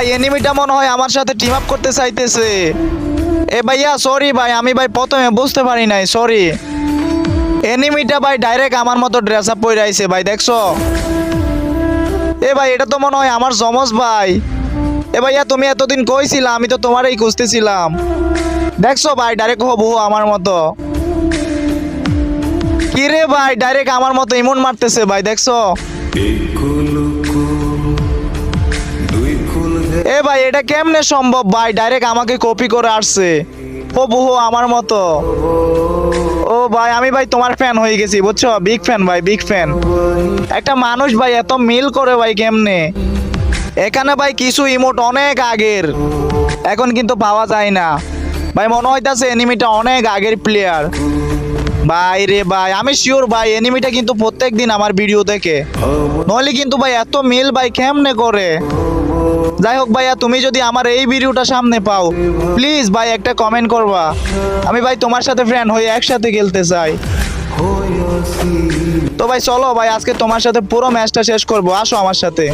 ভাই এনিমিটা মনে হয় আমার সাথে টিম আপ করতে চাইতেছে। এ ভাইয়া সরি ভাই, আমি ভাই প্রথমে বুঝতে পারি নাই, সরি। এনিমিটা ভাই ডাইরেক্ট আমার মতো ড্রেস আপ পরে আইছে ভাই, দেখছো? এ ভাই এটা তো মনে হয় আমার জমজ ভাই। এ ভাইয়া তুমি এতদিন কইছিলা, আমি তো তোমারই খুঁজতেছিলাম। দেখছো ভাই ডাইরেক্ট হবু আমার মতো। কি রে ভাই ডাইরেক্ট আমার মতো ইমন মারতেছে ভাই, দেখছো? এ ভাই এটা কেমনে সম্ভব ভাই, ডাইরেক্ট আমাকে কপি করে আসছে হবু আমার মতো। ও ভাই আমি ভাই তোমার ফ্যান হয়ে গেছি বুঝছো, বিগ ফ্যান ভাই, বিগ ফ্যান। একটা মানুষ ভাই এত মিল করে ভাই কেমনে? এখানে ভাই কিছু ইমোট অনেক আগের, এখন কিন্তু পাওয়া যায় না ভাই। মনে হইতাছে এনিমিটা অনেক আগের প্লেয়ার ভাই রে ভাই। আমি শিওর ভাই এনিমিটা কিন্তু প্রত্যেক দিন আমার ভিডিও দেখে, নইলে কিন্তু ভাই এত মিল ভাই কেমনে করে? যাই হোক ভাইয়া, তুমি যদি আমার এই ভিডিওটা সামনে পাও প্লিজ ভাই একটা কমেন্ট করবা, আমি ভাই তোমার সাথে ফ্রেন্ড হয়ে একসাথে খেলতে চাই। তো ভাই চলো ভাই আজকে তোমার সাথে পুরো ম্যাচটা শেষ করবো, আসো আমার সাথে।